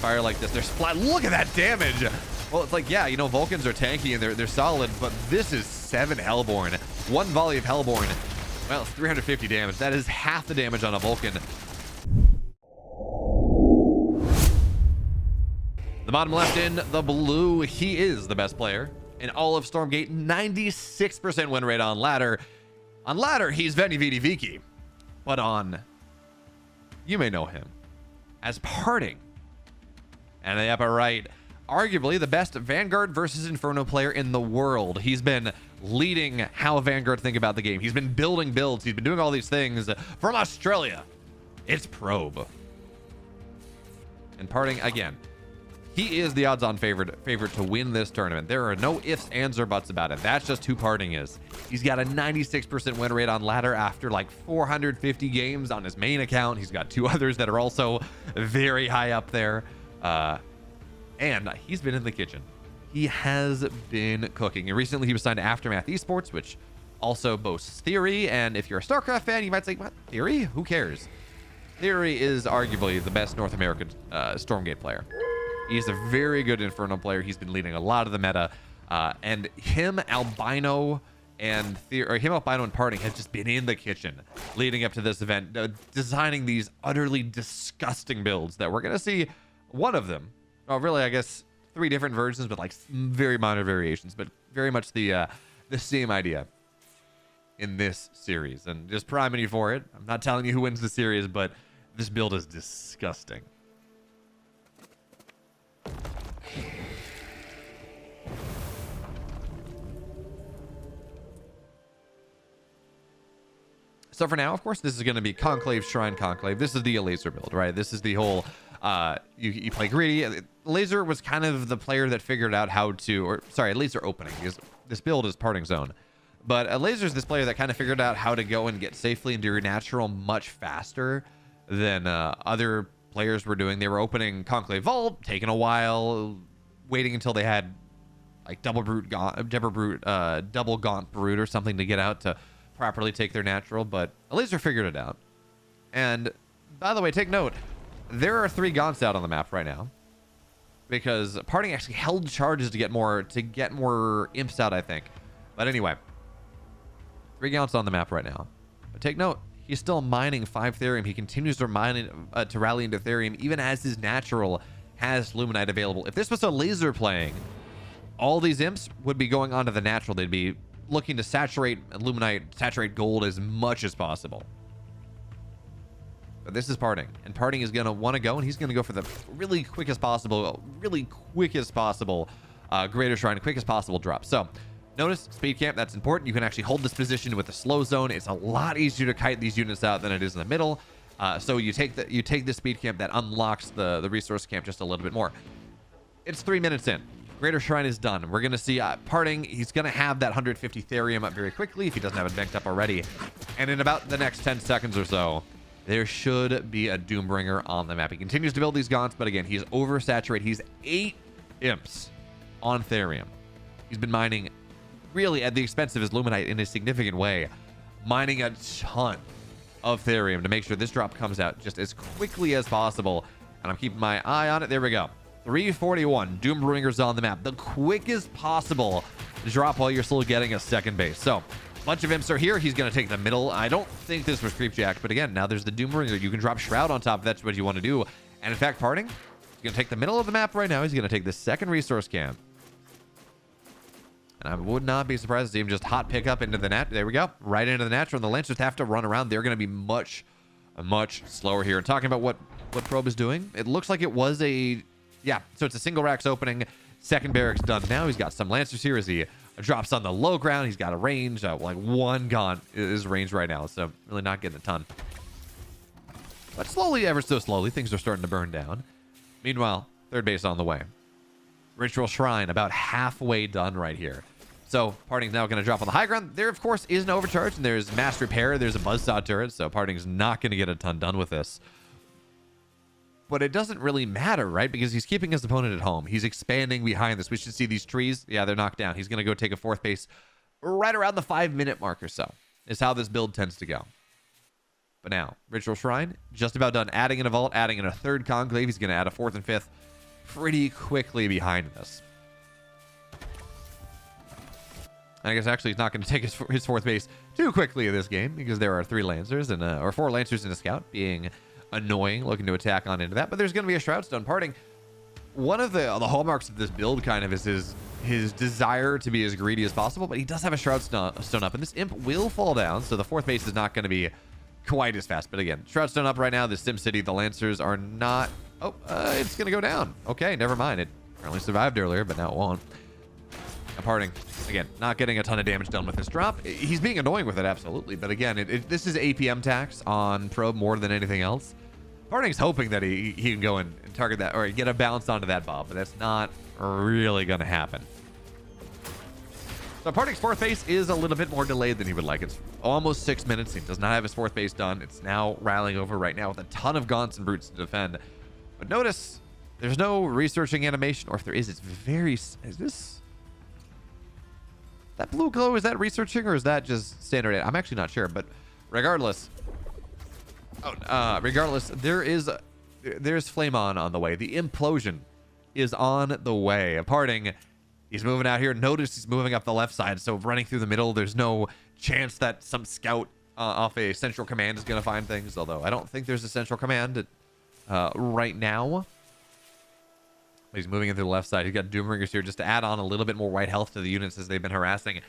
fire like this, they're splat. Look at that damage. Well, it's like, yeah, you know, Vulcans are tanky and they're solid, but this is 7 Hellborn. 1 volley of Hellborn. Well, it's 350 damage. That is half the damage on a Vulcan. The bottom left in the blue, he is the best player in all of Stormgate. 96% win rate on ladder. On ladder, he's Veni Vidi Vici. But on, you may know him as PartinG. And the upper right, arguably the best Vanguard versus Inferno player in the world. He's been leading how Vanguard think about the game. He's been building builds. He's been doing all these things from Australia. It's Probe. And PartinG, again, he is the odds-on favorite to win this tournament. There are no ifs, ands, or buts about it. That's just who PartinG is. He's got a 96% win rate on ladder after like 450 games on his main account. He's got 2 others that are also very high up there. And he's been in the kitchen. He has been cooking. And recently he was signed to Aftermath Esports, which also boasts Theory. And if you're a StarCraft fan, you might say, what, Theory? Who cares? Theory is arguably the best North American Stormgate player. He's a very good Infernal player. He's been leading a lot of the meta. And him, Albino, and PartinG have just been in the kitchen leading up to this event, designing these utterly disgusting builds that we're going to see one of them. Well, really, I guess 3 different versions, but like very minor variations, but very much the same idea in this series. And just priming you for it. I'm not telling you who wins the series, but this build is disgusting. So for now, of course, this is going to be Conclave, Shrine, Conclave. This is the laser build, right? This is the whole, you play greedy. Laser was kind of the player that figured out how to, or sorry, laser opening, because this build is PartinG's own. But laser is this player that kind of figured out how to go and get safely into your natural much faster than other players were doing. They were opening Conclave Vault, taking a while, waiting until they had like double Gaunt Brute or something to get out to properly take their natural, but laser figured it out. And by the way, take note, there are 3 Gaunts out on the map right now because PartinG actually held charges to get more imps out, I think. But anyway, 3 Gaunts on the map right now. But take note, he's still mining 5 Therium. He continues to mine to rally into Therium even as his natural has Luminite available. If this was a laser playing, all these imps would be going onto the natural. They'd be looking to saturate Luminite, saturate gold as much as possible. But this is PartinG, and PartinG is going to want to go, and he's going to go for the really quickest possible Greater Shrine, quickest possible drop. So notice speed camp, that's important. You can actually hold this position with the slow zone. It's a lot easier to kite these units out than it is in the middle. So you take the speed camp that unlocks the resource camp just a little bit more. It's 3 minutes in. Greater Shrine is done. We're going to see PartinG. He's going to have that 150 Therium up very quickly if he doesn't have it banked up already. And in about the next 10 seconds or so, there should be a Doombringer on the map. He continues to build these Gaunts, but again, he's oversaturated. He's 8 imps on Therium. He's been mining really at the expense of his Luminite in a significant way, mining a ton of Therium to make sure this drop comes out just as quickly as possible. And I'm keeping my eye on it. There we go. 341 Doombringers on the map, the quickest possible drop while you're still getting a second base. So a bunch of imps are here. He's going to take the middle. I don't think this was creepjack, but again, now there's the Doombringer. You can drop Shroud on top if that's what you want to do. And in fact, PartinG, he's going to take the middle of the map right now. He's going to take the second resource camp. And I would not be surprised to see him just hot pick up into the net. There we go. Right into the natural. And the Lancers have to run around. They're going to be much slower here. And talking about what Probe is doing, it looks like it was a... Yeah, so it's a single racks opening. Second barracks done now. He's got some Lancers here as he drops on the low ground. He's got a range. Like 1 Gaunt is range right now, so really not getting a ton. But slowly, ever so slowly, things are starting to burn down. Meanwhile, third base on the way. Ritual Shrine about halfway done right here. So PartinG's now going to drop on the high ground. There, of course, is an overcharge, and there's mass repair. There's a buzzsaw turret, so PartinG's not going to get a ton done with this. But it doesn't really matter, right? Because he's keeping his opponent at home. He's expanding behind this. We should see these trees. Yeah, they're knocked down. He's going to go take a 4th base right around the 5-minute mark or so. Is how this build tends to go. But now, Ritual Shrine, just about done. Adding in a vault, adding in a 3rd conclave. He's going to add a 4th and 5th. pretty quickly behind this. And I guess actually he's not going to take his fourth base too quickly in this game because there are 3 Lancers and or 4 Lancers and a Scout being annoying, looking to attack on into that. But there's going to be a Shroud Stone. PartinG, one of the hallmarks of this build kind of is his desire to be as greedy as possible, but he does have a Shroud Stone up, and this Imp will fall down, so the fourth base is not going to be quite as fast. But again, Shroud Stone up right now. The SimCity, the Lancers are not... Oh, it's going to go down. Okay, never mind. It apparently survived earlier, but now it won't. PartinG, again, not getting a ton of damage done with this drop. He's being annoying with it, absolutely. But again, this is APM tax on Probe more than anything else. PartinG's hoping that he can go and target that or get a bounce onto that Bob, but that's not really going to happen. So PartinG's fourth base is a little bit more delayed than he would like. It's almost 6 minutes. He does not have his fourth base done. It's now rallying over right now with a ton of Gaunts and Brutes to defend. But notice there's no researching animation, or if there is, it's very... Is this... That blue glow, is that researching or is that just standard? I'm actually not sure, but regardless... regardless, there's Flame on the way. The implosion is on the way. PartinG, he's moving out here. Notice he's moving up the left side, so running through the middle, there's no chance that some scout off a central command is going to find things, although I don't think there's a central command right now. He's moving into the left side. He's got Doomringers here just to add on a little bit more white health to the units as they've been harassing.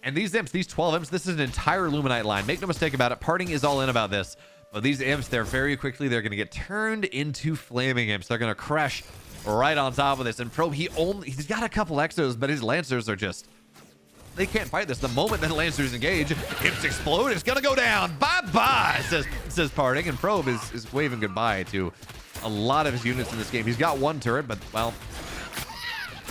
And these Imps, these 12 Imps, this is an entire Luminite line. Make no mistake about it. PartinG is all in about this. But these Imps, they're very quickly, they're going to get turned into Flaming Imps. They're going to crash right on top of this. And Probe, he's got a couple Exos, but his Lancers are just... They can't fight this. The moment that Lancers engage, Imps explode. It's going to go down. Bye-bye, says PartinG. And Probe is waving goodbye to a lot of his units in this game. He's got 1 turret, but, well...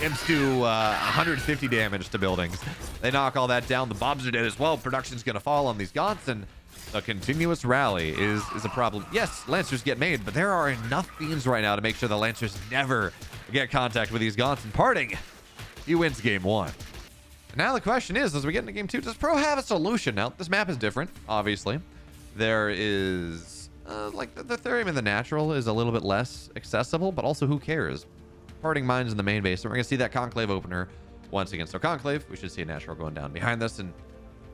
Imps do 150 damage to buildings. They knock all that down. The Bobs are dead as well. Production's going to fall on these Gaunts, and a continuous rally is a problem. Yes, Lancers get made, but there are enough beams right now to make sure the Lancers never get contact with these Gaunts. And PartinG, he wins game 1. And now the question is, as we get into game 2, does Pro have a solution? Now, this map is different, obviously. There is... like, the Therium and the Natural is a little bit less accessible, but also who cares? PartinG mines in the main base, and we're going to see that Conclave opener once again. So Conclave, we should see a Natural going down behind this, and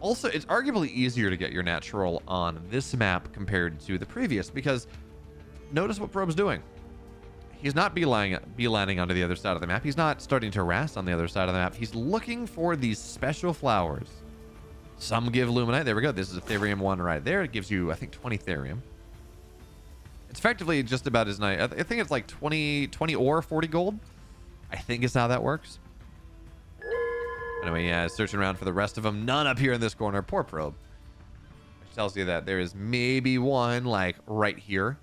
also it's arguably easier to get your Natural on this map compared to the previous, because notice what Probe's doing. He's not beelining onto the other side of the map. He's not starting to harass on the other side of the map. He's looking for these special flowers. Some give Luminite. There we go. This is a Therium 1 right there. It gives you, I think, 20 Therium. It's effectively just about as nice. I think it's like 20 ore, 40 gold. I think is how that works. Anyway, yeah, searching around for the rest of them. None up here in this corner. Poor Probe. Which tells you that there is maybe one like right here.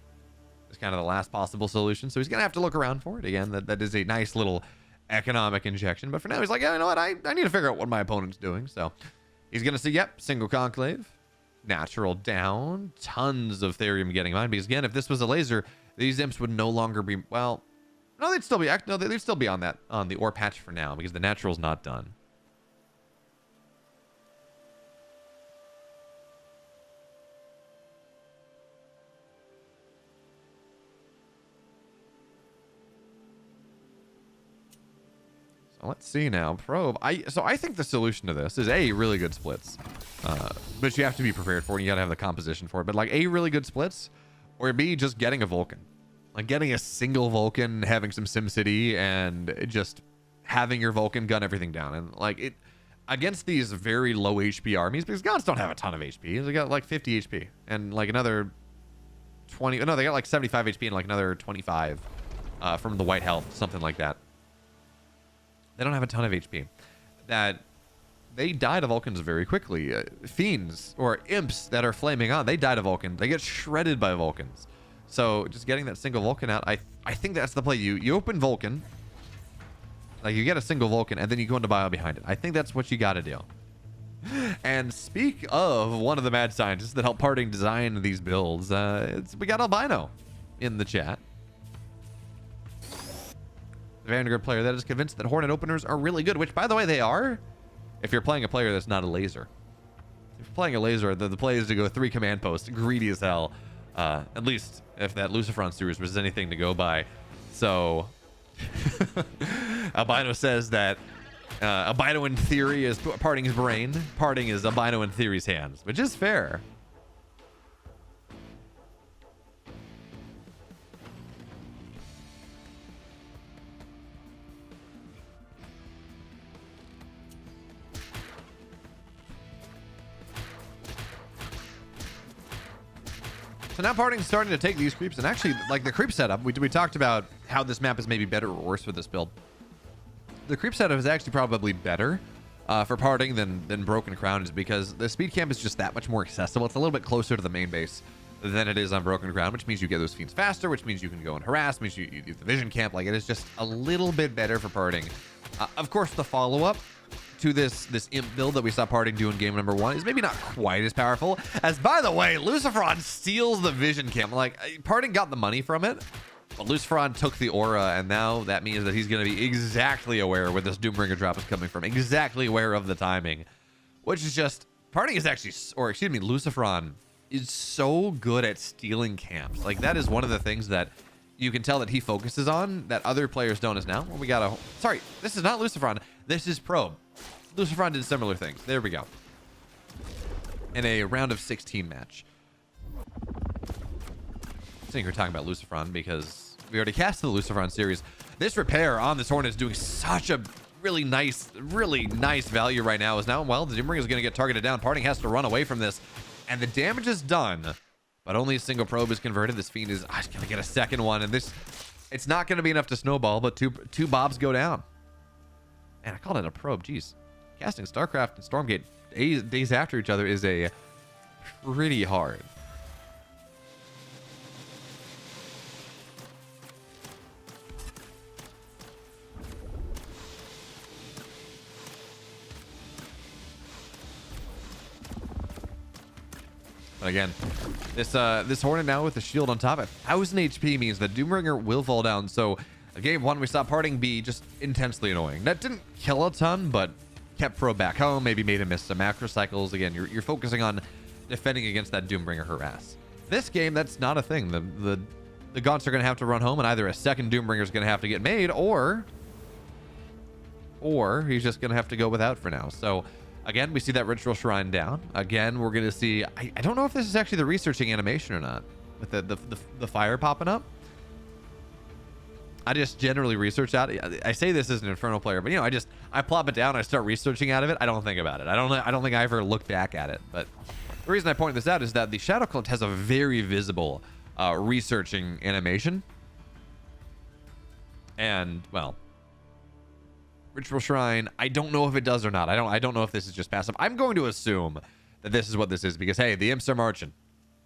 It's kind of the last possible solution. So he's going to have to look around for it. Again, that is a nice little economic injection. But for now, he's like, yeah, you know what? I need to figure out what my opponent's doing. So he's going to see, yep, single Conclave. Natural down, tons of Therium getting mined, because again, if this was a laser, these Imps would no longer be, well, no, they'd still be on the ore patch for now, because the Natural's not done. So let's see now. Probe. So I think the solution to this is A, really good splits. But you have to be prepared for it. You got to have the composition for it. But like A, really good splits, or B, just getting a Vulcan. Like getting a single Vulcan, having some SimCity, and just having your Vulcan gun everything down. And like it, against these very low HP armies, because Gaunts don't have a ton of HP. They got like 50 HP and like another 20. No, they got like 75 HP and like another 25 from the white health, something like that. They don't have a ton of HP. That they die to Vulcans very quickly. Fiends or Imps that are flaming on, they die to Vulcans. They get shredded by Vulcans. So just getting that single Vulcan out, I think that's the play. You open Vulcan, like you get a single Vulcan, and then you go into bio behind it. I think that's what you got to do. And speak of one of the mad scientists that helped PartinG design these builds, we got Albino in the chat. The Vanguard player that is convinced that Hornet openers are really good, which, by the way, they are if you're playing a player that's not a laser. If you're playing a laser, the play is to go 3 command posts, greedy as hell. At least if that Lucifron series was anything to go by. So Albino says that Albino in theory is Parting's brain. Parting is Albino in theory's hands, which is fair. So now Parting's starting to take these creeps, and actually, like the creep setup, we talked about how this map is maybe better or worse for this build. The creep setup is actually probably better for Parting than Broken Crown, is because the speed camp is just that much more accessible. It's a little bit closer to the main base than it is on Broken Ground, which means you get those fiends faster, which means you can go and harass, means you do the vision camp. Like, it is just a little bit better for Parting. Of course, the follow-up to this imp build that we saw Parting do in game number 1 is maybe not quite as powerful, as, by the way, Luciferon steals the vision camp. Like, Parting got the money from it, but Luciferon took the aura, and now that means that he's going to be exactly aware where this Doombringer drop is coming from, exactly aware of the timing, which is just, Parting is actually, or excuse me, Luciferon is so good at stealing camps. Like, that is one of the things that you can tell that he focuses on that other players don't. Is now, well, we got a, sorry, this is not Luciferon, this is Probe. Luciferon did similar things. There we go. In a round of 16 match. I think we're talking about Luciferon because we already cast the Luciferon series. This repair on this Hornet is doing such a really nice value right now. Is now, well, the Doombringer is going to get targeted down. Parting has to run away from this, and the damage is done, but only a single probe is converted. This fiend is going to get a second one, and this, it's not going to be enough to snowball, but two bobs go down. Man, I called it a probe. Jeez. Casting StarCraft and Stormgate days after each other is a pretty hard. But again, this Hornet now with the shield on top at 1000 HP means that Doombringer will fall down. So game 1, we saw Parting be just intensely annoying. That didn't kill a ton, but kept Pro back home, maybe made him miss some macro cycles. Again, you're focusing on defending against that Doombringer harass. This game, that's not a thing. The Gaunts are going to have to run home, and either a second Doombringer is going to have to get made, or he's just going to have to go without for now. So again, we see that Ritual Shrine down. Again, we're going to see, I don't know if this is actually the researching animation or not, with the fire popping up. I just generally research out. I say this as an Infernal player, but you know, I plop it down, I start researching out of it. I don't think about it. I don't think I ever look back at it. But the reason I point this out is that the Shadow Cult has a very visible researching animation. And well, Ritual Shrine, I don't know if it does or not. I don't know if this is just passive. I'm going to assume that this is what this is, because hey, the imps are marching.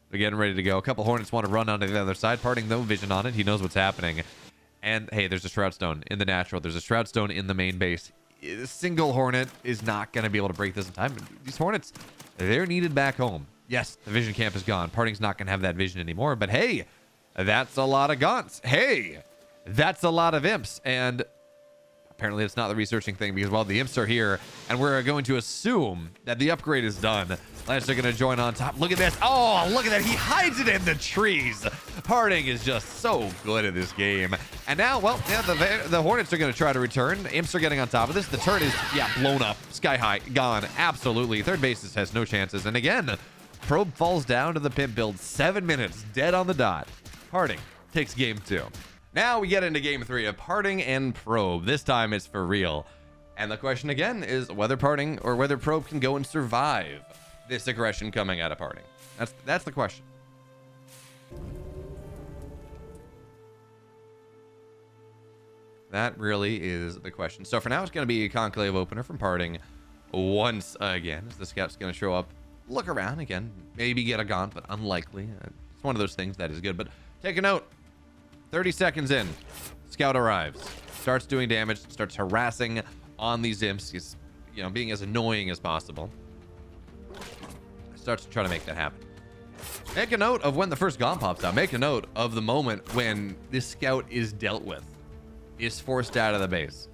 They're getting ready to go. A couple Hornets want to run onto the other side. Parting no vision on it. He knows what's happening. And hey, there's a Shroud Stone in the natural. There's a Shroud Stone in the main base. A single Hornet is not going to be able to break this in time. These Hornets, they're needed back home. Yes, the vision camp is gone. Parting's not going to have that vision anymore. But hey, that's a lot of Gaunts. Hey, that's a lot of imps. And apparently it's not the researching thing, because, well, the imps are here, and we're going to assume that the upgrade is done. Lance are going to join on top. Look at this. Oh, look at that. He hides it in the trees. Parting is just so good at this game. And now, well, yeah, the Hornets are going to try to return. Imps are getting on top of this. The turret is, yeah, blown up. Sky high. Gone. Absolutely. Third bases has no chances. And again, Probe falls down to the pimp build. 7 minutes. Dead on the dot. Parting takes game 2. Now we get into game 3 of Parting and Probe. This time it's for real. And the question again is whether Parting or whether Probe can go and survive this aggression coming out of Parting. That's the question. That really is the question. So for now, it's going to be a Conclave opener from Parting once again, as the scout's going to show up, look around again, maybe get a Gaunt, but unlikely. It's one of those things that is good. But take a note. 30 seconds in, Scout arrives, starts doing damage, starts harassing on these imps. He's, you know, being as annoying as possible. Starts to try to make that happen. Make a note of when the first Gaunt pops out. Make a note of the moment when this Scout is dealt with, is forced out of the base.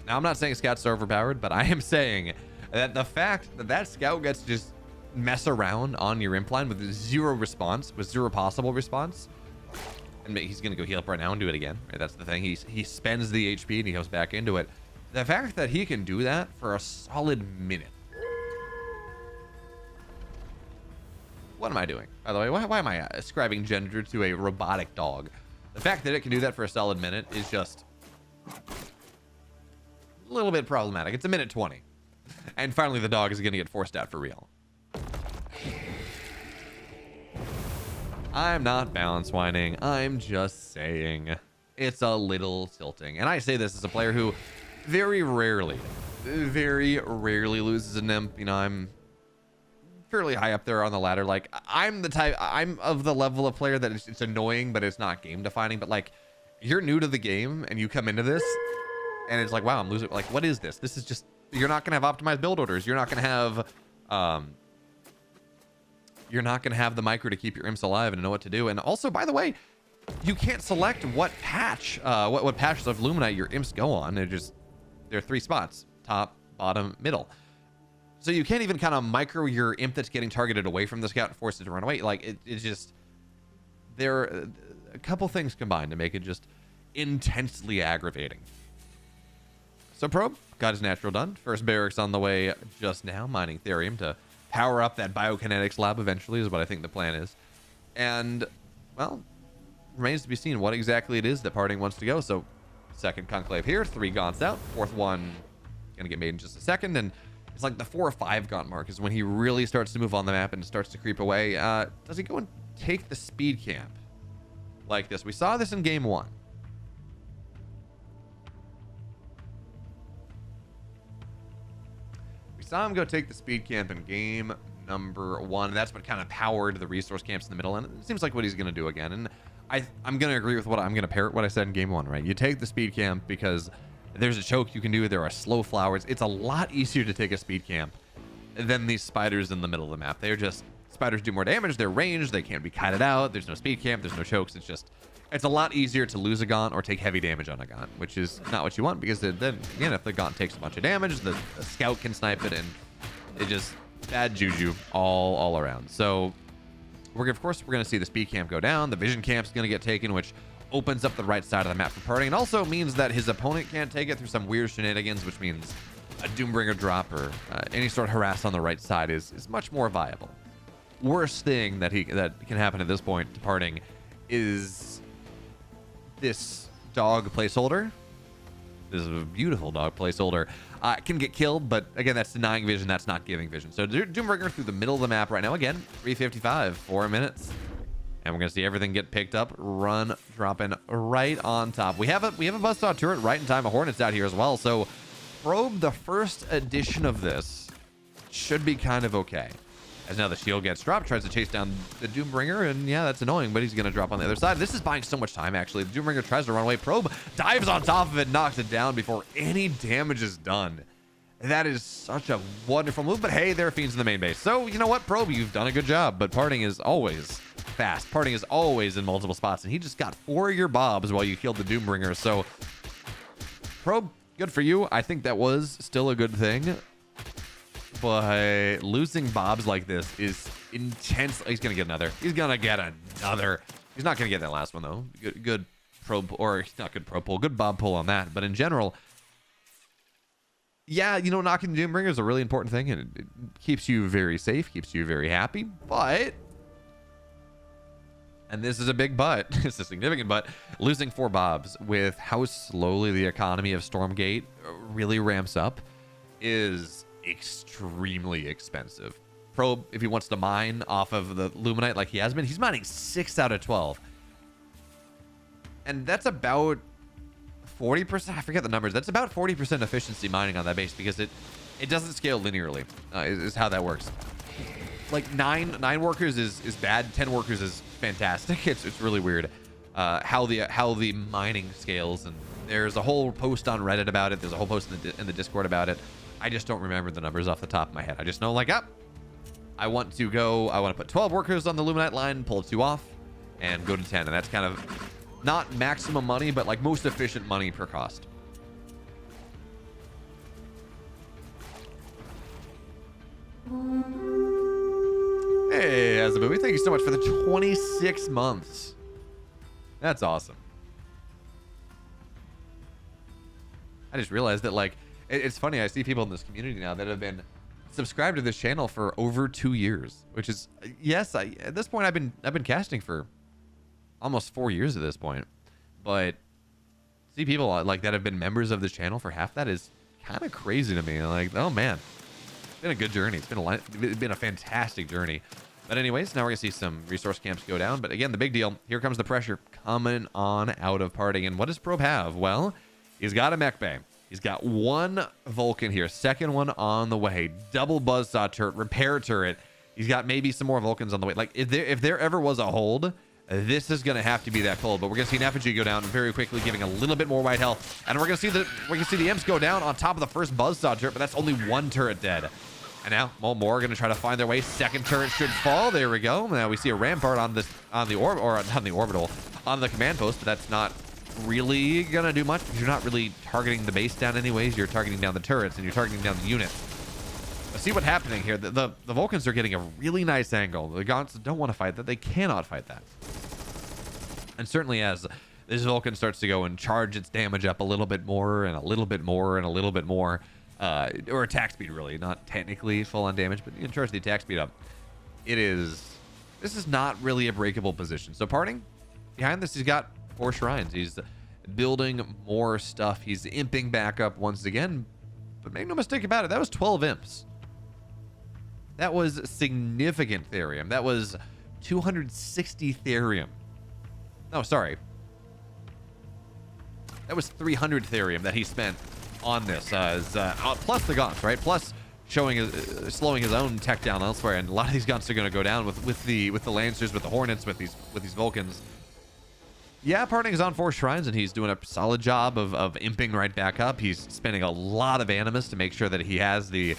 Now, I'm not saying Scouts are overpowered, but I am saying that the fact that that Scout gets to just mess around on your imp line with zero response, with zero possible response, And he's going to go heal up right now and do it again. Right? That's the thing. He spends the HP and he goes back into it. The fact that he can do that for a solid minute. What am I doing? By the way, why am I ascribing gender to a robotic dog? The fact that it can do that for a solid minute is just a little bit problematic. It's a minute 20. And finally, the dog is going to get forced out for real. I'm not balance whining. I'm just saying it's a little tilting. And I say this as a player who very rarely loses an imp. You know, I'm fairly high up there on the ladder. Like, I'm of the level of player that it's annoying, but it's not game defining. But like, you're new to the game and you come into this and it's like, wow, I'm losing. Like, what is this? This is just, you're not going to have optimized build orders. You're not going to have the micro to keep your imps alive and know what to do. And also, by the way, you can't select what patch, what patches of Luminite your imps go on. There are 3 spots: top, bottom, middle. So you can't even kind of micro your imp that's getting targeted away from the scout and force it to run away. Like, it's just, there are a couple things combined to make it just intensely aggravating. So Probe got his natural done. First barracks on the way just now, mining Therium to power up that biokinetics lab eventually is what I think the plan is. And, well, remains to be seen what exactly it is that PartinG wants to go. So, second conclave here, 3 gaunts out. 4th one gonna get made in just a second. And it's like the 4 or 5 gaunt mark is when he really starts to move on the map and starts to creep away. Does he go and take the speed camp like this? We saw this in game 1. Saw him go take the speed camp in game number 1. That's what kind of powered the resource camps in the middle, and it seems like what he's going to do again. And I'm going to agree with I'm going to parrot what I said in game 1, right? You take the speed camp because there's a choke you can do. There are slow flowers. It's a lot easier to take a speed camp than these spiders in the middle of the map. They're just, spiders do more damage. They're ranged. They can't be kited out. There's no speed camp. There's no chokes. It's a lot easier to lose a gaunt or take heavy damage on a gaunt, which is not what you want, because then again, if the gaunt takes a bunch of damage, the scout can snipe it, and it just bad juju all around. So of course we're going to see the speed camp go down. The vision camp's going to get taken, which opens up the right side of the map for PartinG, and also means that his opponent can't take it through some weird shenanigans, which means a Doombringer drop or any sort of harass on the right side is much more viable. Worst thing that can happen at this point to PartinG is this dog placeholder. This is a beautiful dog placeholder. Can get killed, but again, that's denying vision. That's not giving vision. So Doombringer through the middle of the map right now. Again, 3:55, 4 minutes, and we're gonna see everything get picked up. Run, dropping right on top. We have a buzzsaw turret right in time. A Hornet's out here as well. So Probe, the first edition of this, should be kind of okay. As now the shield gets dropped, tries to chase down the Doombringer, and yeah, that's annoying, but he's going to drop on the other side. This is buying so much time, actually. The Doombringer tries to run away. Probe dives on top of it, knocks it down before any damage is done. That is such a wonderful move, but hey, there are fiends in the main base. So, you know what, Probe, you've done a good job, but PartinG is always fast. PartinG is always in multiple spots, and he just got 4 of your bobs while you killed the Doombringer. So, Probe, good for you. I think that was still a good thing. But losing bobs like this is intense. He's gonna get another. He's not gonna get that last one though. Good probe, or not good probe pull. Good bob pull on that. But in general, yeah, you know, knocking the Doombringer is a really important thing, and it keeps you very safe, keeps you very happy. But, and this is a big but, it's a significant but, losing 4 bobs with how slowly the economy of Stormgate really ramps up is extremely expensive. Probe, if he wants to mine off of the Luminite like he has been, he's mining 6 out of 12. And that's about 40%. I forget the numbers. That's about 40% efficiency mining on that base, because it doesn't scale linearly, is how that works. Like 9 workers is bad. 10 workers is fantastic. It's really weird how the mining scales. And there's a whole post on Reddit about it. There's a whole post in the Discord about it. I just don't remember the numbers off the top of my head. I just know, like, I want to put 12 workers on the Luminite line, pull 2 off, and go to 10. And that's kind of not maximum money, but like most efficient money per cost. Hey, Azabubi, thank you so much for the 26 months. That's awesome. I just realized that, like, it's funny. I see people in this community now that have been subscribed to this channel for over 2 years, which is, yes, at this point I've been casting for almost 4 years at this point, but see people like that have been members of this channel for half that is kind of crazy to me. Like, oh man, it's been a good journey. It's been a fantastic journey. But anyways, now we're gonna see some resource camps go down. But again, the big deal, here comes the pressure coming on out of PartinG. And what does Probe have? Well, he's got a mech bay. He's got one Vulcan here, second one on the way, double buzzsaw turret, repair turret. He's got maybe some more Vulcans on the way. Like, if there ever was a hold, this is going to have to be that hold. But we're going to see an effigy go down very quickly, giving a little bit more white health. And we're going to see the imps go down on top of the first buzzsaw turret, but that's only one turret dead. And now more are going to try to find their way. Second turret should fall. There we go. Now we see a rampart on the command post, but that's not really gonna do much because you're not really targeting the base down anyways. You're targeting down the turrets and you're targeting down the units. But see what's happening here. The Vulcans are getting a really nice angle. The Gaunts don't want to fight that. They cannot fight that. And certainly as this Vulcan starts to go and charge its damage up a little bit more and a little bit more and a little bit more, or attack speed really, not technically full on damage, but you can charge the attack speed up. This is not really a breakable position. So PartinG, behind this, he's got 4 shrines. He's building more stuff. He's imping back up once again. But make no mistake about it, that was 12 imps. That was significant therium. That was 260 therium. No, sorry. That was 300 therium that he spent on this. Plus the Gaunts, right? Plus slowing his own tech down elsewhere. And a lot of these Gaunts are going to go down with the Lancers, with the Hornets, with these Vulcans. Yeah, PartinG is on 4 shrines, and he's doing a solid job of imping right back up. He's spending a lot of animus to make sure that he has the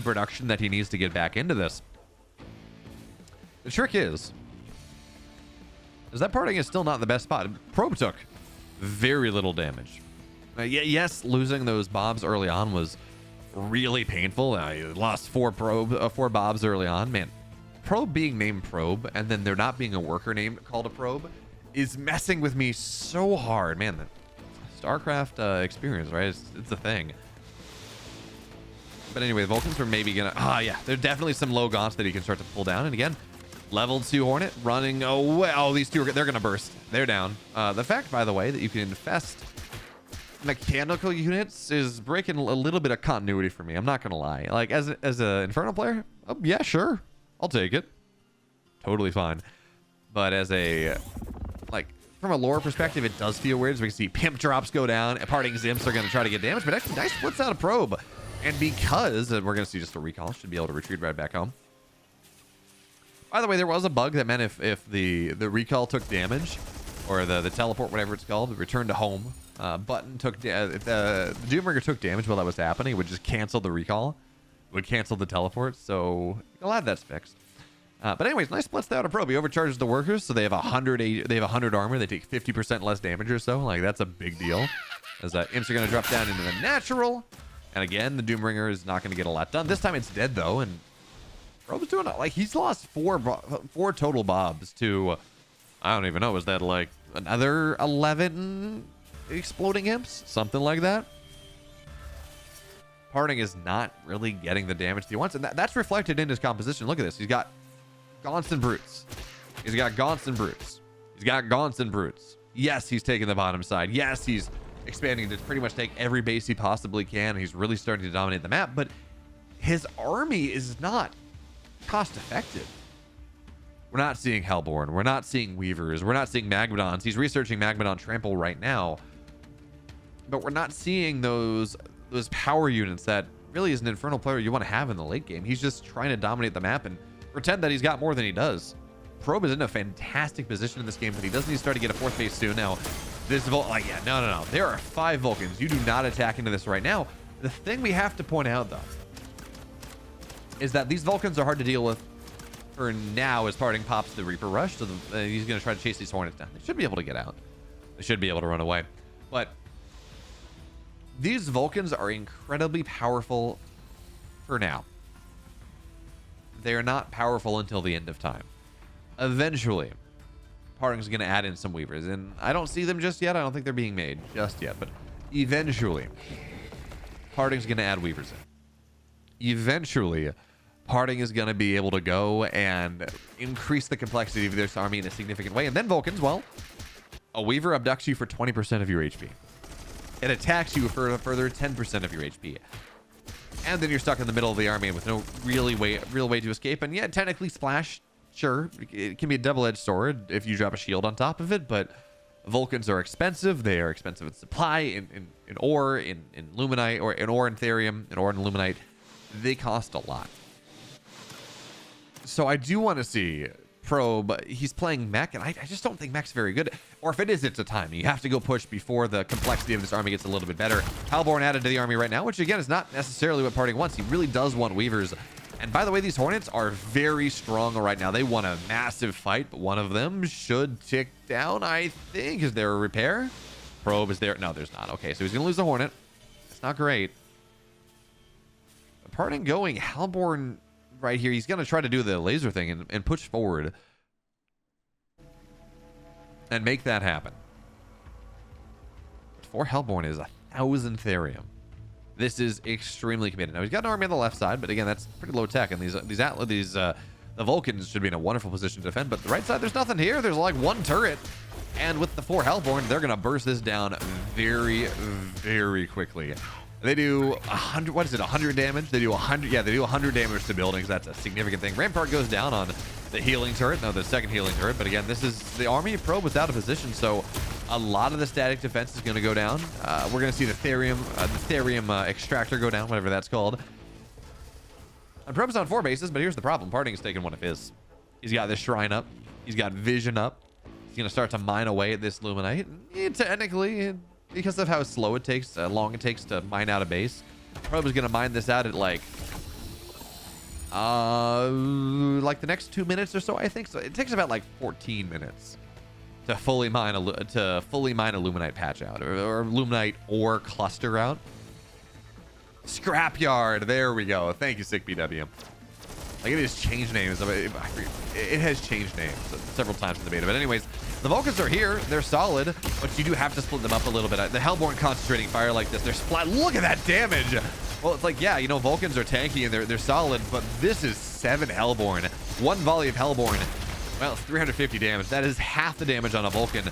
production that he needs to get back into this. The trick is that PartinG is still not in the best spot. Probe took very little damage. Yes, losing those bobs early on was really painful. He lost 4 bobs early on. Man, Probe being named Probe and then there not being a worker named called a Probe is messing with me so hard. Man, the StarCraft experience, right? It's a thing. But anyway, the Vulcans are maybe gonna... yeah, there's definitely some low Gaunts that he can start to pull down. And again, level 2 Hornet running away. Oh, these two, they're gonna burst. They're down. The fact, by the way, that you can infest mechanical units is breaking a little bit of continuity for me. I'm not gonna lie. Like, as an Infernal player, oh, yeah, sure. I'll take it. Totally fine. But as a, like, from a lore perspective, it does feel weird. So we can see pimp drops go down, and PartinG's imps are going to try to get damage, but actually nice splits out a Probe. And because we're going to see just a recall, should be able to retreat right back home. By the way, there was a bug that meant if the recall took damage, or the teleport, whatever it's called, the return to home button took, if the Doombringer took damage while that was happening, it would just cancel the recall. Would cancel the teleport, so glad that's fixed. But anyways, nice splits out of Probe. He overcharges the workers, so they have 100 armor. They take 50% less damage or so. Like, that's a big deal. As imps are going to drop down into the natural. And again, the Doombringer is not going to get a lot done. This time it's dead, though, and Probe's doing it. Like, he's lost 4 total bobs to, I don't even know, was that like another 11 exploding imps? Something like that. PartinG is not really getting the damage that he wants, and that's reflected in his composition. Look at this. He's got Gaunts and Brutes. He's got Gaunts and Brutes. He's got Gaunts and Brutes. Yes, he's taking the bottom side. Yes, he's expanding to pretty much take every base he possibly can. He's really starting to dominate the map, but his army is not cost effective. We're not seeing Hellborn. We're not seeing Weavers. We're not seeing Magmadons. He's researching Magmadon Trample right now, but we're not seeing those power units that really is an Infernal player you want to have in the late game. He's just trying to dominate the map and pretend that he's got more than he does. Probe is in a fantastic position in this game, but he does need to start to get a 4th phase soon. Now, this like, yeah, no. There are 5 Vulcans. You do not attack into this right now. The thing we have to point out, though, is that these Vulcans are hard to deal with for now as PartinG pops the Reaper Rush. So he's going to try to chase these Hornets down. They should be able to get out. They should be able to run away. But these Vulcans are incredibly powerful for now. They are not powerful until the end of time. Eventually, PartinG's going to add in some weavers, and I don't see them just yet. I don't think they're being made just yet, but eventually PartinG's going to add weavers in. Eventually PartinG is going to be able to go and increase the complexity of this army in a significant way. And then Vulcans, well, a weaver abducts you for 20% of your HP. It attacks you for a further 10% of your HP. And then you're stuck in the middle of the army with no real way to escape. And yeah, technically splash, sure, it can be a double-edged sword if you drop a shield on top of it, but Vulcans are expensive. They are expensive in supply, in ore, in luminite, or in ore and therium, in ore and luminite. They cost a lot. So I do want to see Probe. He's playing mech, and I just don't think mech's very good. Or if it is, it's a time. You have to go push before the complexity of this army gets a little bit better. Hellborn added to the army right now, which again is not necessarily what PartinG wants. He really does want weavers. And by the way, these Hornets are very strong right now. They won a massive fight, but one of them should tick down, I think. Is there a repair? Probe is there. No, there's not. Okay, so he's going to lose the Hornet. It's not great. PartinG going Hellborn right here. He's going to try to do the laser thing and push forward and make that happen. 4 Hellborn is 1,000 therium. This is extremely committed. Now he's got an army on the left side, but again, that's pretty low tech, and the Vulcans should be in a wonderful position to defend. But the right side, there's nothing here. There's like 1 turret, and with the 4 Hellborn, they're gonna burst this down very, very quickly. They do 100. What is it? 100 damage. They do 100. Yeah, they do 100 damage to buildings. That's a significant thing. Rampart goes down on the healing turret. No, the second healing turret. But again, this is the army of Probe was out of position, so a lot of the static defense is going to go down. We're going to see the therium extractor go down, whatever that's called. And Probe's on 4 bases, but here's the problem. PartinG is taking one of his. He's got this shrine up. He's got vision up. He's going to start to mine away at this luminite. Technically, because of how slow it takes, long it takes to mine out a base, Probe is going to mine this out at like the next 2 minutes or so, I think. So it takes about like 14 minutes to fully mine a luminite patch out, or luminite ore cluster out. Scrapyard, there we go. Thank you, Sick BW. Like, it has changed names. It has changed names several times in the beta. But anyways, the Vulcans are here. They're solid, but you do have to split them up a little bit. The Hellborn concentrating fire like this, they're splat. Look at that damage. Well, it's like, yeah, you know, Vulcans are tanky and they're solid, but this is 7 Hellborn. 1 volley of Hellborn. Well, it's 350 damage. That is half the damage on a Vulcan.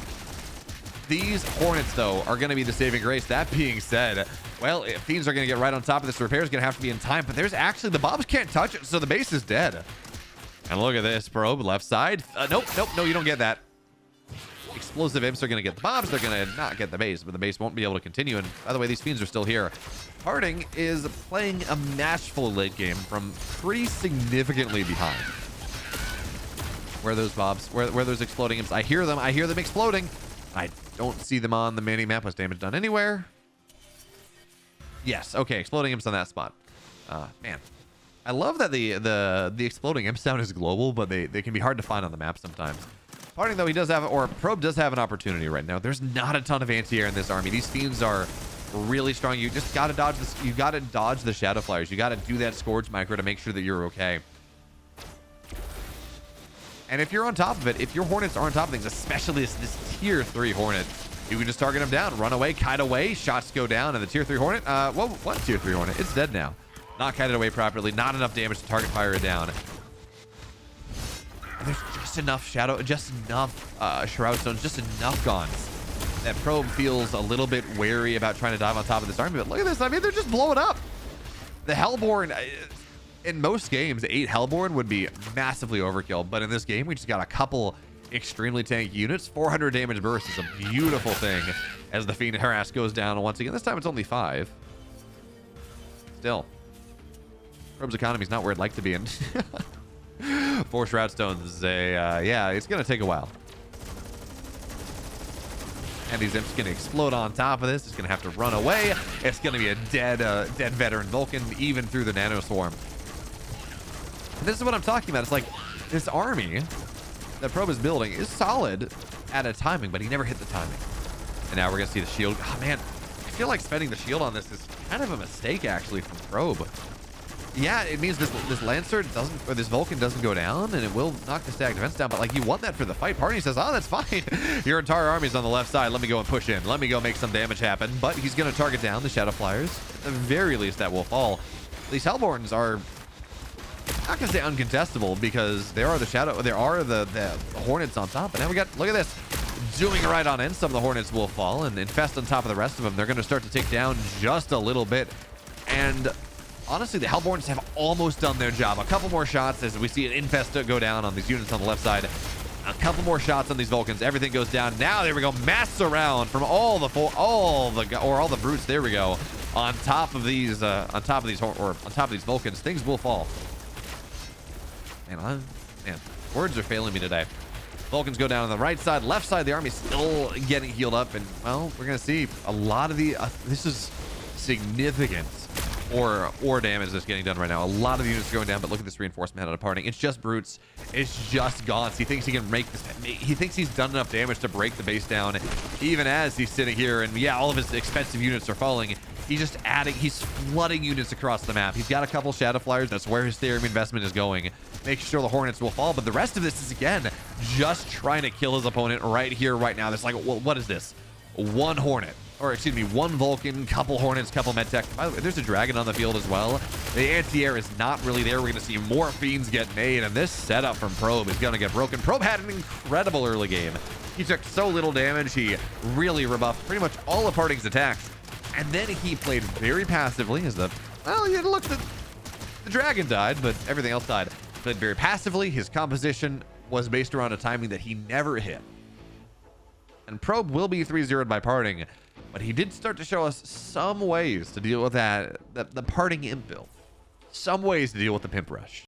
These Hornets, though, are going to be the saving grace. That being said, well, Fiends are going to get right on top of this. Repair is going to have to be in time, but there's actually, the Bobs can't touch it, so the base is dead. And look at this, Probe, left side. Nope, no, you don't get that. Explosive Imps are going to get the Bobs. They're going to not get the base, but the base won't be able to continue. And by the way, these Fiends are still here. PartinG is playing a matchful late game from pretty significantly behind. Where are those Bobs? Where are those exploding Imps? I hear them exploding. I don't see them on the mini-map. Was damage done anywhere? Yes. Okay, exploding imps on that spot. Man, I love that the exploding imp sound is global, but they can be hard to find on the map sometimes. PartinG, though, he does have, or Probe does have an opportunity right now. There's not a ton of anti-air in this army. These Fiends are really strong. You just gotta dodge this. You gotta dodge the Shadow Flyers. You gotta do that Scourge micro to make sure that you're okay. And if you're on top of it, if your Hornets are on top of things, especially this tier 3 Hornet, you can just target them down, run away, kite away, shots go down, and the tier 3 Hornet, what tier 3 Hornet? It's dead now. Not kited away properly, not enough damage to target fire it down. And there's just enough Shroud Stones, just enough guns that Probe feels a little bit wary about trying to dive on top of this army. But look at this, I mean, they're just blowing up. The Hellborn, in most games, 8 Hellborn would be massively overkill, but in this game, we just got a couple extremely tanky units. 400 damage burst is a beautiful thing as the Fiend Harass goes down once again. This time it's only 5. Still, Probe's economy is not where I'd like to be in. 4 Shroud Stones is yeah, it's gonna take a while. And these imps gonna explode on top of this. It's gonna have to run away. It's gonna be a dead veteran Vulcan, even through the Nano Swarm. And this is what I'm talking about. It's like this army that Probe is building is solid at a timing, but he never hit the timing. And now we're gonna see the shield. Oh man, I feel like spending the shield on this is kind of a mistake actually from Probe. yeah, it means this Lancer doesn't, or this Vulcan doesn't go down, and it will knock the stack defense down. But like, you want that for the fight. PartinG says, oh, that's fine. Your entire army's on the left side. Let me go and push in. Let me go make some damage happen. But he's going to target down the Shadow Flyers. At the very least, that will fall. These Hellborns are not going to say uncontestable, because there are the Hornets on top. And now we got, look at this, zooming right on in. Some of the Hornets will fall and infest on top of the rest of them. They're going to start to take down just a little bit. And honestly, the Hellborns have almost done their job. A couple more shots as we see an infest go down on these units on the left side. A couple more shots on these Vulcans. Everything goes down. Now there we go. Mass surround from all the brutes. There we go. On top of these Vulcans, things will fall. Man, words are failing me today. Vulcans go down on the right side. Left side, the army's still getting healed up, and well, we're gonna see a lot of the. This is significant or damage that's getting done right now. A lot of units going down, but look at this reinforcement out of PartinG. It's just brutes. It's just gaunts. He thinks he can make this. He thinks he's done enough damage to break the base down, even as he's sitting here. And yeah, all of his expensive units are falling. He's just adding. He's flooding units across the map. He's got a couple Shadow Flyers. That's where his Therium investment is going. Make sure the Hornets will fall. But the rest of this is, again, just trying to kill his opponent right here, right now. There's like, well, what is this? One Hornet. Or excuse me, one Vulcan, couple Hornets, couple Medtech. By the way, there's a Dragon on the field as well. The anti-air is not really there. We're going to see more Fiends get made, and this setup from Probe is going to get broken. Probe had an incredible early game. He took so little damage. He really rebuffed pretty much all of PartinG's attacks. And then he played very passively as the Dragon died, but everything else died. Played very passively. His composition was based around a timing that he never hit. And Probe will be 3-0'd by PartinG. But he did start to show us some ways to deal with the PartinG imp build. Some ways to deal with the Pimp Rush.